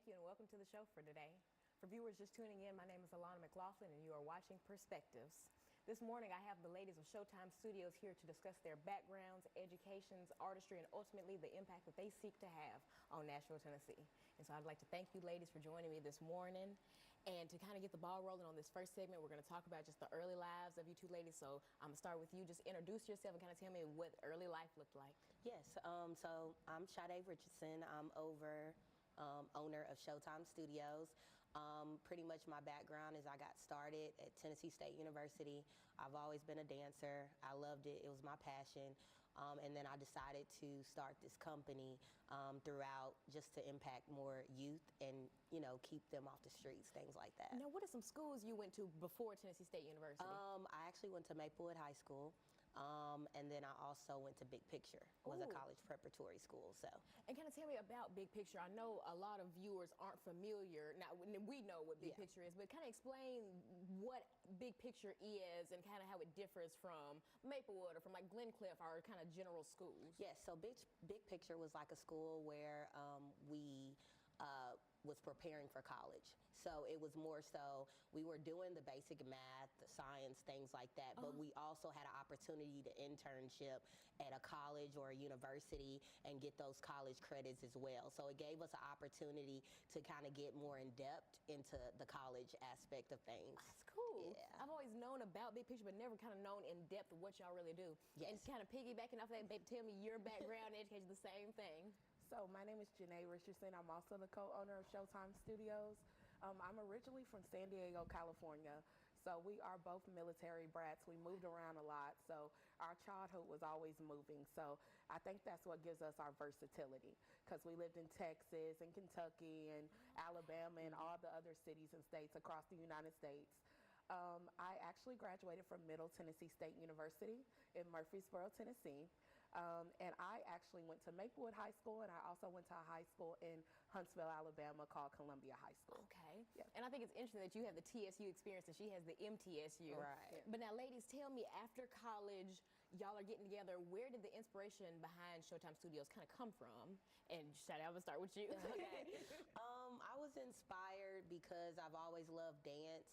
you, and welcome to the show for today. For viewers just tuning in, my name is Alana McLaughlin, and you are watching Perspectives. This morning, I have the ladies of Showtime Studios here to discuss their backgrounds, educations, artistry, and ultimately the impact that they seek to have on Nashville, Tennessee. And so I'd like to thank you ladies for joining me this morning. And to kind of get the ball rolling on this first segment, we're going to talk about just the early lives of you two ladies. So I'm going to start with you. Just introduce yourself and kind of tell me what early life looked like. Yes, so I'm Shadae Richardson. I'm owner of Showtime Studios. Pretty much my background is I got started at Tennessee State University. I've always been a dancer. I loved it. It was my passion. And then I decided to start this company throughout just to impact more youth and, you know, keep them off the streets, things like that. Now, what are some schools you went to before Tennessee State University? I actually went to Maplewood High School. And then I also went to Big Picture, was a college preparatory school. So, and kind of tell me about Big Picture. I know a lot of viewers aren't familiar. Now, we know what Big Picture is, but kind of explain what Big Picture is and kind of how it differs from Maplewood or from like Glencliff or kind of general schools. Yes, so Big Picture was like a school where we was preparing for college. So it was more so we were doing the basic math, the science, things like that, but we also had an opportunity to internship at a college or a university and get those college credits as well. So it gave us an opportunity to kind of get more in depth into the college aspect of things. That's cool. Yeah. I've always known about Big Picture, but never kind of known in depth of what y'all really do. Yes. And kind of piggybacking off that, babe, tell me your background and education, the same thing. So my name is Janee Richardson. I'm also the co-owner of Showtime Studios. I'm originally from San Diego, California. So we are both military brats. We moved around a lot. So our childhood was always moving. So I think that's what gives us our versatility, because we lived in Texas and Kentucky and Alabama and all the other cities and states across the United States. I actually graduated from Middle Tennessee State University in Murfreesboro, Tennessee. And I actually went to Maplewood High School, and I also went to a high school in Huntsville, Alabama called Columbia High School. Okay. Yeah. And I think it's interesting that you have the TSU experience and she has the MTSU. Right. Yeah. But now, ladies, tell me, after college, y'all are getting together, where did the inspiration behind Showtime Studios kind of come from? And Shadae, I'm going to start with you. Okay. I was inspired because I've always loved dance.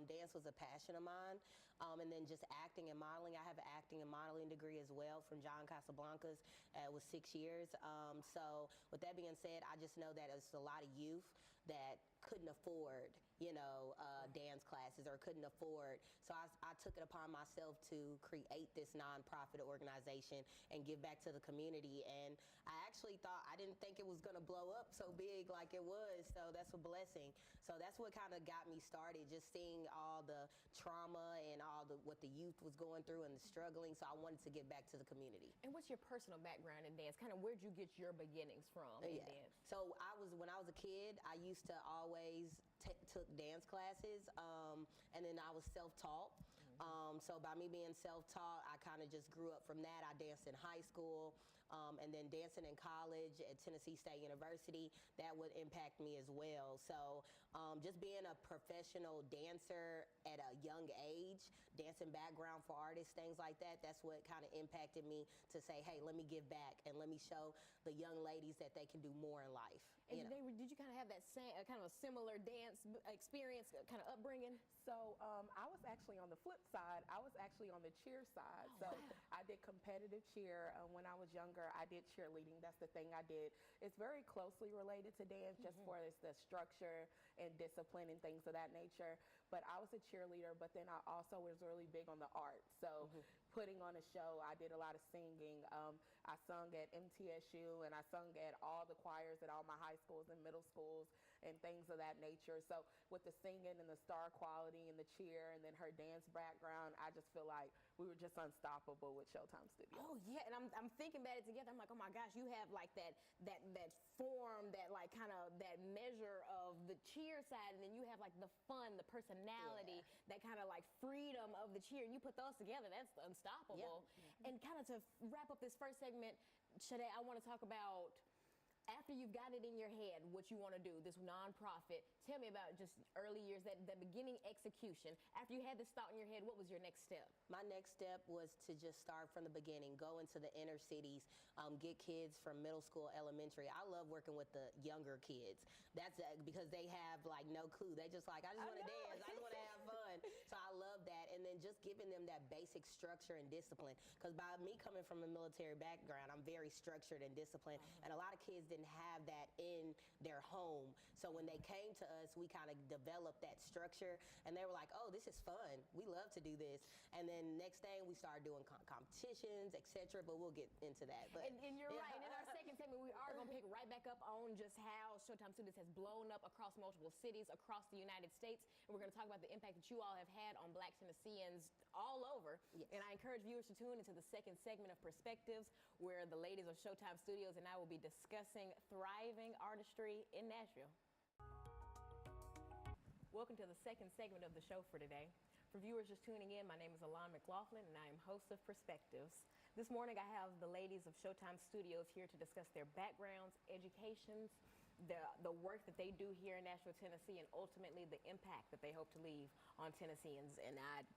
Dance was a passion of mine. And then just acting and modeling. I have an acting and modeling degree as well from John Casablancas. It was 6 years. So with that being said, I just know that it's a lot of youth that couldn't afford, you know, dance classes or couldn't afford. So I took it upon myself to create this nonprofit organization and give back to the community. And I actually I didn't think it was going to blow up so big like it was. So that's a blessing. So that's what kind of got me started, just seeing all the trauma and all what the youth was going through and the struggling. So I wanted to give back to the community. And what's your personal background in dance? Kind of where'd you get your beginnings from in dance? So when I was a kid, I used to always took dance classes, and then I was self-taught. So by me being self-taught, I kind of just grew up from that. I danced in high school, and then dancing in college at Tennessee State University, that would impact me as well. So just being a professional dancer at a young age, dancing background for artists, things like that, that's what kind of impacted me to say, hey, let me give back and let me show the young ladies that they can do more in life. And did you kind of have that same, kind of a similar dance experience, kind of upbringing? So I was actually on the flip side. I was actually on the cheer side. Oh, so wow. I did competitive cheer. When I was younger, I did cheerleading. That's the thing I did. It's very closely related to dance, just for the structure and discipline and things of that nature. But I was a cheerleader, but then I also was really big on the art. So putting on a show, I did a lot of singing. I sung at MTSU, and I sung at all the choirs at all my high schools and middle schools and things of that nature. So with the singing and the star quality and the cheer and then her dance background, I just feel like we were just unstoppable with Showtime Studios. Oh yeah, and I'm thinking about it together. I'm like, oh my gosh, you have like that form, that like kind of that measure of the cheer side, and then you have like the fun, the personality, that kind of like freedom of the cheer. And you put those together, that's unstoppable. And kind of to wrap up this first segment, Shadae, I want to talk about After you've got it in your head what you want to do, this nonprofit, tell me about just early years, that beginning execution. After you had this thought in your head, what was your next step? My next step was to just start from the beginning, go into the inner cities, get kids from middle school, elementary. I love working with the younger kids. That's because they have like no clue. They just like, I just want to dance. I just want to have fun. So I love that. And then just giving them that basic structure and discipline. Because by me coming from a military background, I'm very structured and disciplined. And a lot of kids didn't have that in their home. So when they came to us, we kind of developed that structure. And they were like, oh, this is fun. We love to do this. And then next thing we started doing competitions, etc. But we'll get into that. But and you're right. And in our second segment, we are going to pick right back up on just how Showtime Studios has blown up across multiple cities across the United States. And we're going to talk about the impact that you all have had on Black Tennesseans all over. Yes. And I encourage viewers to tune into the second segment of Perspectives, where the ladies of Showtime Studios and I will be discussing thriving artistry in Nashville. Welcome to the second segment of the show for today. For viewers just tuning in, my name is Alana McLaughlin, and I am host of Perspectives. This morning, I have the ladies of Showtime Studios here to discuss their backgrounds, educations, the work that they do here in Nashville, Tennessee, and ultimately the impact that they hope to leave on Tennesseans. And I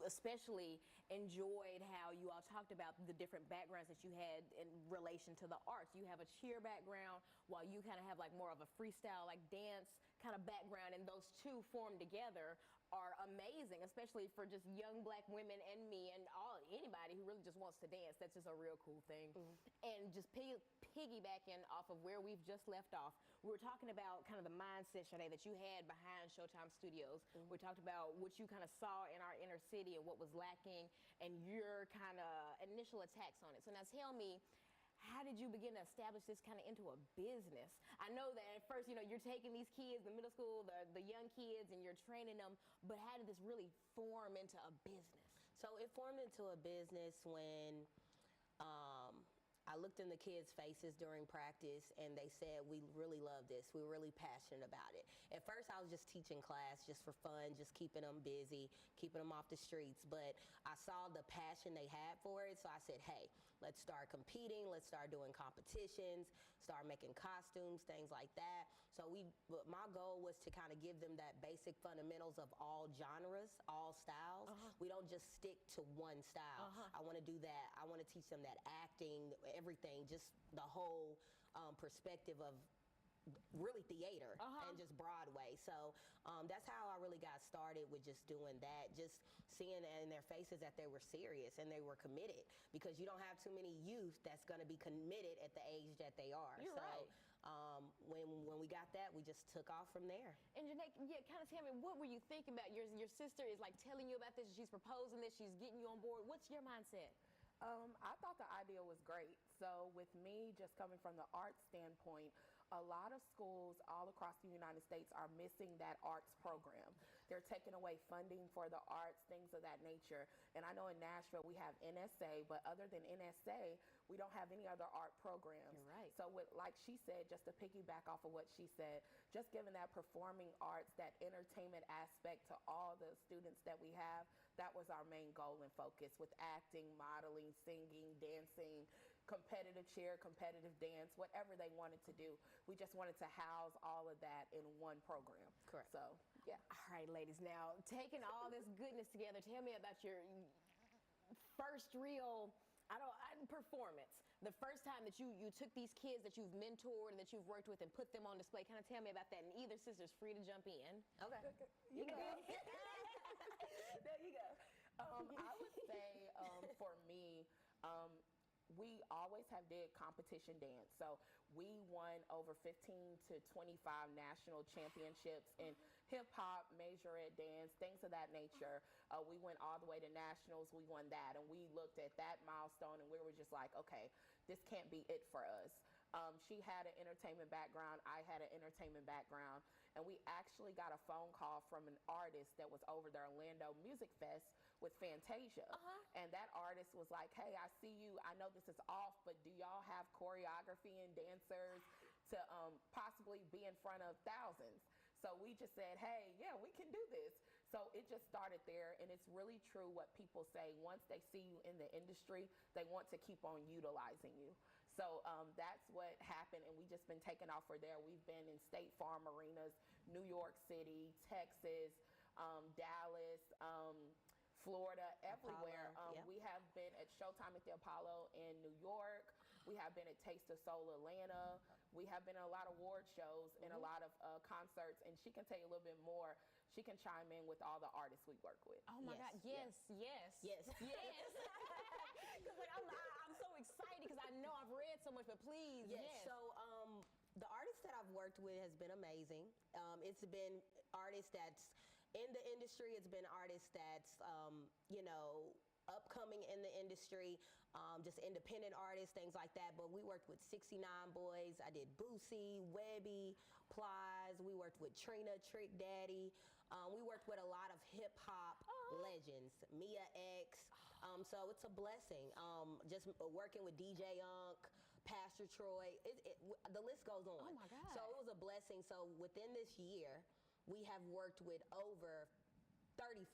especially enjoyed how you all talked about the different backgrounds that you had in relation to the arts. You have a cheer background, while you kind of have like more of a freestyle, like dance kind of background, and those two formed together are amazing, especially for just young Black women and me and anybody who really just wants to dance. That's just a real cool thing. And just piggybacking off of where we've just left off, we were talking about kind of the mindset, Shadae, that you had behind Showtime Studios. We talked about what you kind of saw in our inner city and what was lacking, and your kind of initial attacks on it. So now tell me, how did you begin to establish this kind of into a business? I know that at first, you're taking these kids, the middle school, the young kids, and you're training them, but how did this really form into a business? So it formed into a business when I looked in the kids' faces during practice, and they said, we really love this. We're really passionate about it. At first, I was just teaching class just for fun, just keeping them busy, keeping them off the streets. But I saw the passion they had for it, so I said, hey, let's start competing. Let's start doing competitions, start making costumes, things like that. So my goal was to kind of give them that basic fundamentals of all genres, all styles. We don't just stick to one style. I want to do that. I want to teach them that acting, everything, just the whole perspective of really theater and just Broadway. So that's how I really got started with just doing that, just seeing in their faces that they were serious and they were committed, because you don't have too many youth that's going to be committed at the age that they are. You're right. When we got that, we just took off from there. And Janae, kind of tell me, what were you thinking about? Your sister is like telling you about this, she's proposing this, she's getting you on board. What's your mindset? I thought the idea was great. So with me just coming from the arts standpoint, a lot of schools all across the United States are missing that arts program. They're taking away funding for the arts, things of that nature. And I know in Nashville we have NSA, but other than NSA, we don't have any other art programs. You're right. So like she said, just to piggyback off of what she said, just giving that performing arts, that entertainment aspect to all the students that we have, that was our main goal and focus, with acting, modeling, singing, dancing, competitive cheer, competitive dance, whatever they wanted to do. We just wanted to house all of that in one program. Correct. So, yeah. All right, ladies, now taking all this goodness together, tell me about your first real performance. The first time that you took these kids that you've mentored and that you've worked with and put them on display. Kind of tell me about that. And either sister's free to jump in. Okay. You go. There you go. I would say for me, we always have did competition dance. So we won over 15 to 25 national championships in hip hop, majorette dance, things of that nature. We went all the way to nationals. We won that. And we looked at that milestone and we were just like, okay, this can't be it for us. She had an entertainment background. I had an entertainment background. And we actually got a phone call from an artist that was over the Orlando Music Fest with Fantasia. And that artist was like, hey, I see you. I know this is off, but do y'all have choreography and dancers to possibly be in front of thousands? So we just said, hey, yeah, we can do this. So it just started there, and it's really true what people say. Once they see you in the industry, they want to keep on utilizing you. So that's what happened, and we just been taking off for there. We've been in State Farm arenas, New York City, Texas, Dallas, Florida, everywhere. Apollo, We have been at Showtime at the Apollo in New York. We have been at Taste of Soul Atlanta. We have been at a lot of award shows and a lot of concerts, and she can tell you a little bit more. She can chime in with all the artists we work with. Oh my God! Yes. Because like, I'm so excited because I know I've read so much, but please, yes. So the artists that I've worked with has been amazing. It's been artists that's in the industry. It's been artists that's upcoming in the industry, just independent artists, things like that. But we worked with 69 Boys. I did Boosie, Webby, Plies. We worked with Trina, Trick Daddy. We worked with a lot of hip hop legends, Mia X. So it's a blessing. Just working with DJ Unk, Pastor Troy. The list goes on. Oh my God. So it was a blessing. So within this year, we have worked with over 35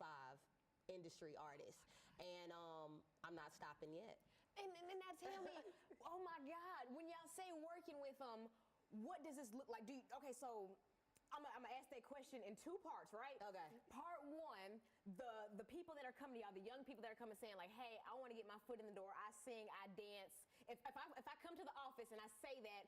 industry artists, and I'm not stopping yet. And now tell me, oh my God, when y'all say working with them, what does this look like? So I'm gonna ask that question in two parts, right? Okay. Part one, the people that are coming to y'all, the young people that are coming saying like, hey, I want to get my foot in the door. I sing, I dance. If I come to the office and I say that,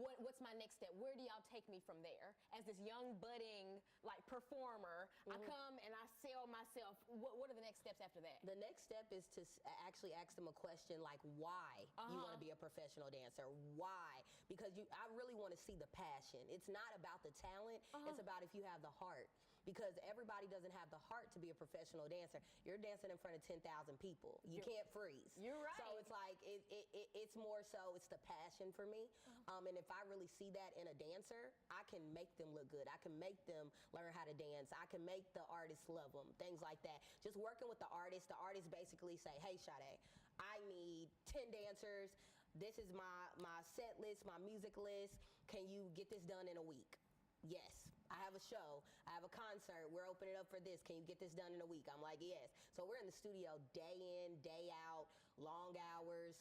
what's my next step? Where do y'all take me from there? As this young budding like performer, I come and I sell myself. What are the next steps after that? The next step is to actually ask them a question like why you want to be a professional dancer. Why? Because I really want to see the passion. It's not about the talent. It's about if you have the heart. Because everybody doesn't have the heart to be a professional dancer. You're dancing in front of 10,000 people. You can't freeze. You're right. So it's like, it's more so, it's the passion for me. And if I really see that in a dancer, I can make them look good. I can make them learn how to dance. I can make the artists love them, things like that. Just working with the artists basically say, hey, Shadae, I need 10 dancers. This is my set list, my music list. Can you get this done in a week? Yes. I have a show. I have a concert. We're opening up for this. Can you get this done in a week? I'm like, yes. So we're in the studio day in, day out, long hours,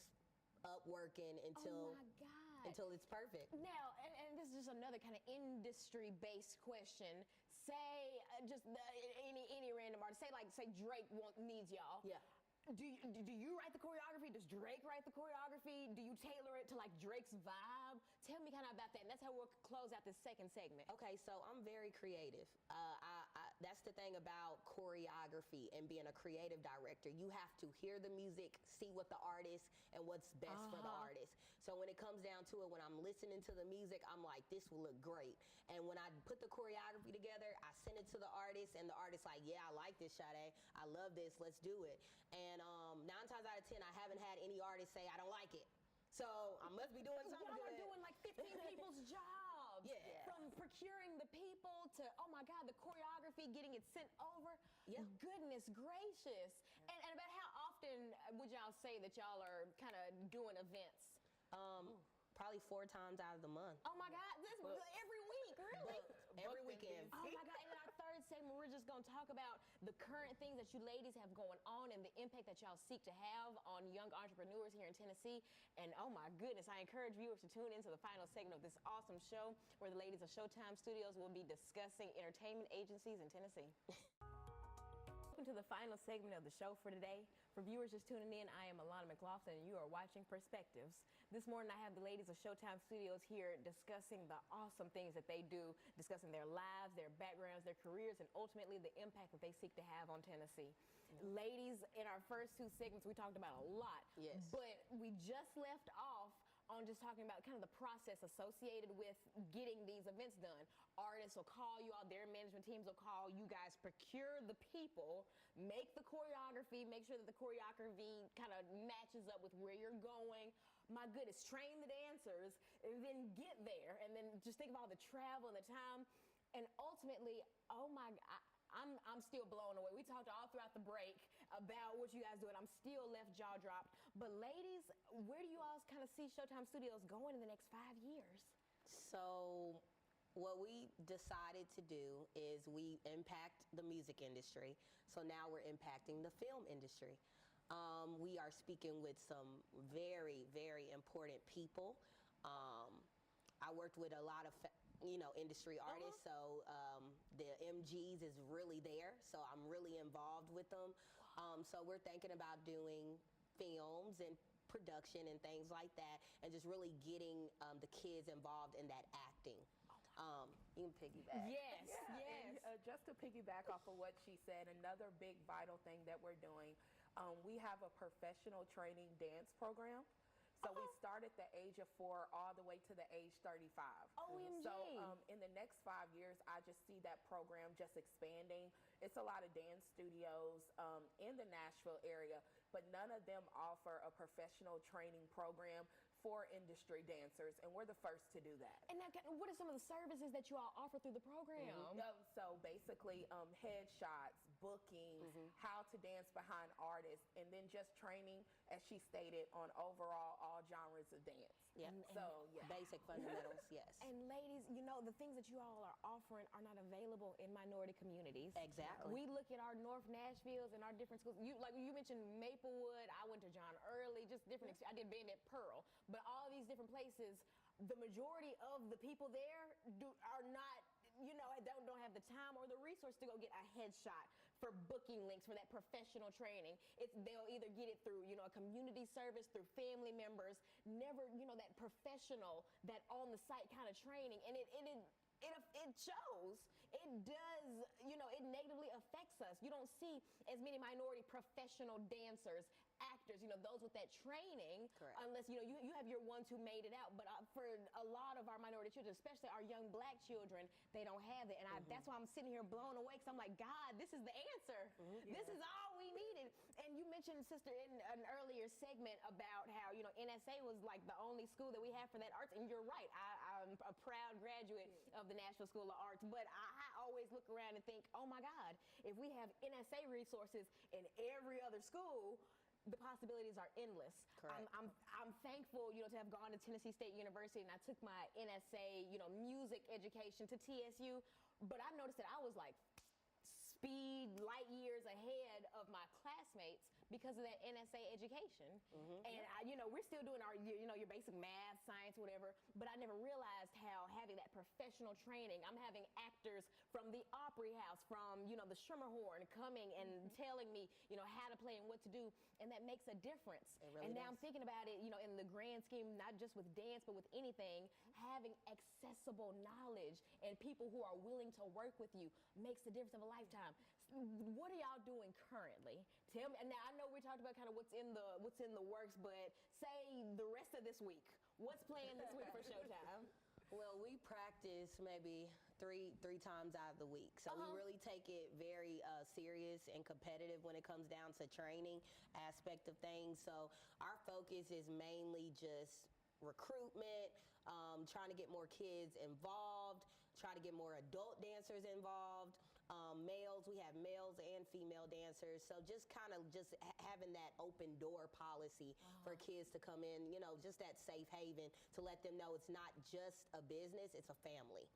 up working until it's perfect. Now, and this is just another kind of industry-based question. Say any random artist. Say Drake needs y'all. Yeah. Do you write the choreography? Does Drake write the choreography? Do you tailor it to like Drake's vibe? Tell me kind of about that. And that's how we'll close out this second segment. Okay, so I'm very creative. That's the thing about choreography and being a creative director. You have to hear the music, see what the artist and what's best for the artist. So when it comes down to it, when I'm listening to the music, I'm like, this will look great. And when I put the choreography together, I send it to the artist, and the artist like, yeah, I like this, Shadae. I love this. Let's do it. And 9 times out of 10, I haven't had any artist say I don't like it. So I must be doing something Y'all good. are doing like 15 people's jobs. Yeah. From procuring the people to, oh my God, the choreography, getting it sent over. Yeah. Goodness gracious. And about how often would y'all say that y'all are kind of doing events? Probably 4 times out of the month. Oh my God, every week, really? Every weekend. Oh my God, and in our third segment, we're just gonna talk about the current things that you ladies have going on and the impact that y'all seek to have on young entrepreneurs here in Tennessee. And oh my goodness, I encourage viewers to tune into the final segment of this awesome show where the ladies of Showtime Studios will be discussing entertainment agencies in Tennessee. Welcome to the final segment of the show for today. For viewers just tuning in, I am Alana McLaughlin, and you are watching Perspectives. This morning, I have the ladies of Showtime Studios here discussing the awesome things that they do, discussing their lives, their backgrounds, their careers, and ultimately the impact that they seek to have on Tennessee. Ladies, in our first 2 segments, we talked about a lot. Yes. But we just left off on just talking about kind of the process associated with getting these events done. Artists will call you all, their management teams will call you guys, procure the people, make the choreography, make sure that the choreography kind of matches up with where you're going. My goodness, train the dancers, and then get there, and then just think of all the travel and the time. And ultimately, oh my God, I'm still blown away. We talked all throughout the break about what you guys do, and I'm still left jaw dropped. But ladies, where do you all kind of see Showtime Studios going in the next 5 years? So what we decided to do is we impact the music industry. So now we're impacting the film industry. We are speaking with some very, very important people. I worked with a lot of industry artists, so the MGs is really there, so I'm really involved with them. So we're thinking about doing films and production and things like that, and just really getting the kids involved in that acting. You can piggyback. Yes, Yeah, yes. and just to piggyback off of what she said, another big vital thing that we're doing, we have a professional training dance program. So we start at the age of 4 all the way to the age 35. OMG. So in the next 5 years, I just see that program just expanding. It's a lot of dance studios in the Nashville area, but none of them offer a professional training program for industry dancers, and we're the first to do that. And now, what are some of the services that you all offer through the program? So basically, headshots, bookings, how to dance behind artists, and then just training, as she stated, on overall all genres of dance. Yeah. So yeah. Basic fundamentals, yes. And ladies, the things that you all are offering are not available in minority communities. Exactly. We look at our North Nashvilles and our different schools. You mentioned Maplewood. I went to John Early, just different. I did band at Pearl, but all these different places, the majority of the people there are not, don't have the time or the resource to go get a headshot for booking links for that professional training. They'll either get it through, a community service, through family members, never, that professional, that on the site kind of training. And it shows. It does, it negatively affects us. You don't see as many minority professional dancers, actors, those with that training. Correct. Unless, you have your ones who made it out. But for a lot of our minority children, especially our young black children, they don't have it. And that's why I'm sitting here blown away, because I'm like, God, this is the answer. This is all we needed. And you mentioned, sister, in an earlier segment about how, NSA was like the only school that we have for that arts. And you're right. I'm a proud graduate of the Nashville School of Arts. But I always look around and think, oh my God, if we have NSA resources in every other school, the possibilities are endless. Correct. I'm thankful, to have gone to Tennessee State University, and I took my NSA, music education to TSU. But I noticed that I was like light years ahead of my classmates because of that NSA education. And we're still doing our, your basic math, science, whatever. But I never realized how having that professional training. I'm having actors from the Opry House, from the Schermerhorn coming and telling me, how to play and what to do, and that makes a difference. It really and now does. I'm thinking about it, in the grand scheme, not just with dance, but with anything, having accessible knowledge and people who are willing to work with you makes the difference of a lifetime. What are y'all doing currently? Tell me. And now I know we talked about kind of what's in the works, but say the rest of this week. What's planned this week for Showtime? Well, we practice maybe three times out of the week. So we really take it very serious and competitive when it comes down to training aspect of things. So our focus is mainly just recruitment, trying to get more kids involved, try to get more adult dancers involved. Males, we have males and female dancers. So just kind of having that open door policy for kids to come in, just that safe haven to let them know it's not just a business, it's a family.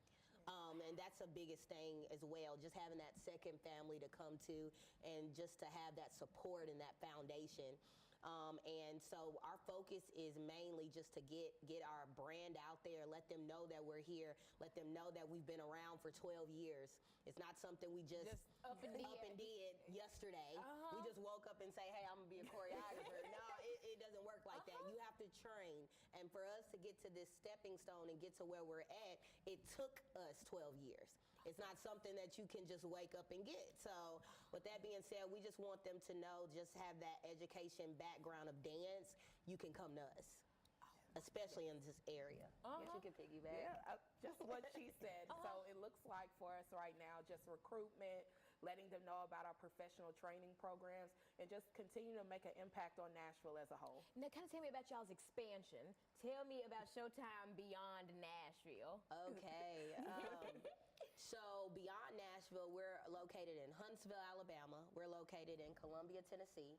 And that's the biggest thing as well, just having that second family to come to and just to have that support and that foundation. And so our focus is mainly just to get our brand out there, let them know that we're here, let them know that we've been around for 12 years. It's not something we just up and did yesterday. We just woke up and say, hey, I'm going to be a choreographer. No, it doesn't work like that. You have to train. And for us to get to this stepping stone and get to where we're at, it took us 12 years. It's not something that you can just wake up and get. So with that being said, we just want them to know, just have that education background of dance, you can come to us, especially in this area. Yes, you can piggyback. Yeah, just what she said. So it looks like for us right now, just recruitment, letting them know about our professional training programs, and just continue to make an impact on Nashville as a whole. Now, kind of tell me about y'all's expansion. Tell me about Showtime beyond Nashville. Okay. So beyond Nashville, we're located in Huntsville, Alabama. We're located in Columbia, Tennessee.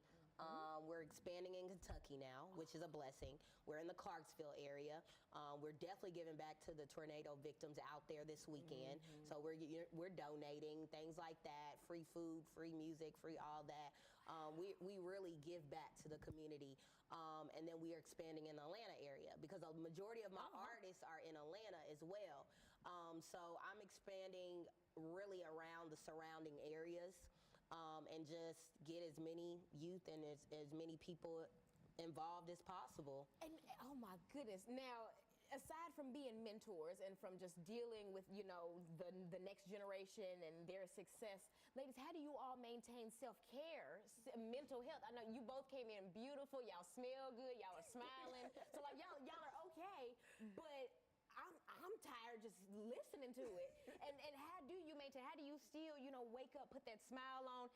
We're expanding in Kentucky now, which is a blessing. We're in the Clarksville area. We're definitely giving back to the tornado victims out there this weekend. So we're donating, things like that, free food, free music, free all that. We really give back to the community. And then we are expanding in the Atlanta area because a majority of my artists are in Atlanta as well. So I'm expanding really around the surrounding areas and just get as many youth and as many people involved as possible. And oh my goodness. Now, aside from being mentors and from just dealing with, the next generation and their success, ladies, how do you all maintain self-care, mental health? I know you both came in beautiful. Y'all smell good. Y'all are smiling. So like y'all are okay, but I'm tired just listening to it. And how do you maintain? How do you still, wake up, put that smile on,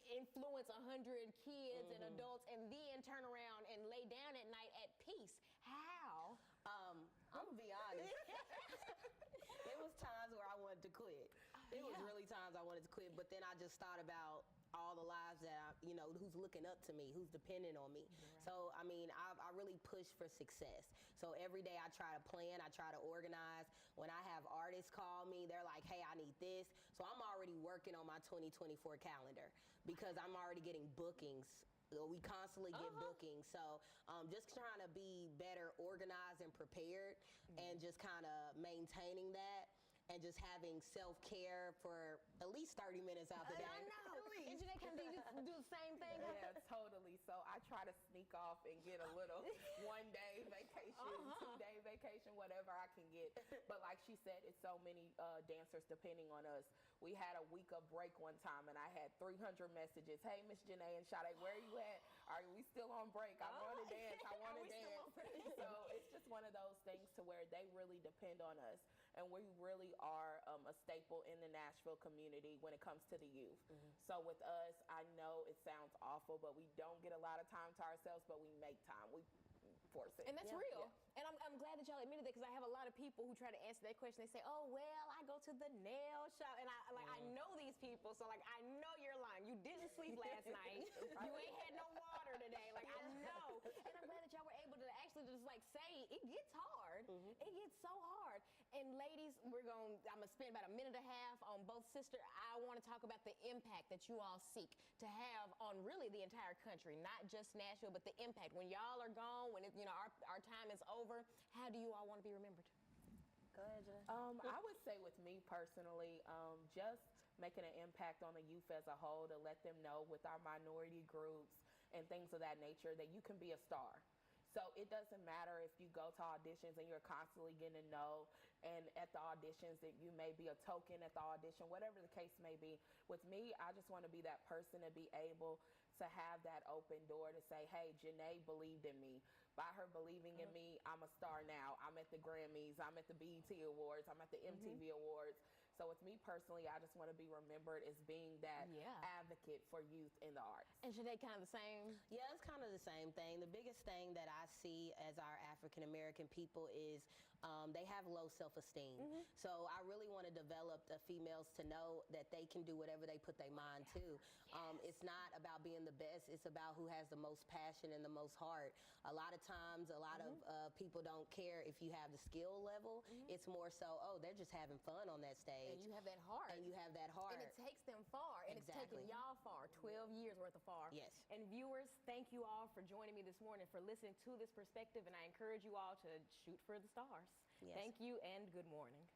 influence 100 kids and adults, and then turn around and lay down at night at peace? How? I'm gonna be honest. There was times where I wanted to quit. There was really times I wanted to quit, but then I just thought about all the lives that who's looking up to me, who's dependent on me. Right. So I mean, I really push for success. So every day I try to plan, I try to organize. When I have artists call me, they're like, hey, I need this. So I'm already working on my 2024 calendar because I'm already getting bookings. We constantly get bookings. So just trying to be better organized and prepared and just kind of maintaining that. And just having self-care for at least 30 minutes out the day. I know. And Janae, can you do the same thing? Yeah, totally. So I try to sneak off and get a little one-day vacation, two-day vacation, whatever I can get. But like she said, it's so many dancers depending on us. We had a week of break one time, and I had 300 messages. Hey, Miss Janee and Shadae, where are you at? Are we still on break? I want to dance. I want to dance. So it's just one of those things to where they really depend on us. And we really are a staple in the Nashville community when it comes to the youth. So with us, I know it sounds awful, but we don't get a lot of time to ourselves, but we make time. We force it. And that's real. Yeah. And I'm glad that y'all admitted that because I have a lot of people who try to answer that question. They say, oh, well, I go to the nail shop. And I know these people. So, like, I know you're lying. You didn't sleep last night. You ain't had no water today. Like, I know. And I'm glad that y'all were able to actually just, like, say it gets hard. It gets so hard. And ladies, I'm going to spend about a minute and a half on both sister. I want to talk about the impact that you all seek to have on really the entire country, not just Nashville, but the impact. When y'all are gone, when our time is over, how do you all want to be remembered? Go ahead, Janae. I would say with me personally, just making an impact on the youth as a whole to let them know with our minority groups and things of that nature that you can be a star. So it doesn't matter if you go to auditions and you're constantly getting to know, and at the auditions that you may be a token at the audition, whatever the case may be. With me, I just want to be that person to be able to have that open door to say, hey, Janee believed in me. By her believing in me, I'm a star now. I'm at the Grammys. I'm at the BET Awards. I'm at the MTV Awards. So with me personally, I just want to be remembered as being that advocate for youth in the arts. And Shadae, kind of the same? Yeah, it's kind of the same thing. The biggest thing that I see as our African-American people is they have low self-esteem. So I really want to develop the females to know that they can do whatever they put their mind to. It's not about being the best. It's about who has the most passion and the most heart. A lot of times, a lot of people don't care if you have the skill level. It's more so, oh, they're just having fun on that stage. And you have that heart. And you have that heart. And it takes them far. And it's taken y'all far, 12 years worth of far. Yes. And viewers, thank you all for joining me this morning, for listening to this perspective. And I encourage you all to shoot for the stars. Yes. Thank you and good morning.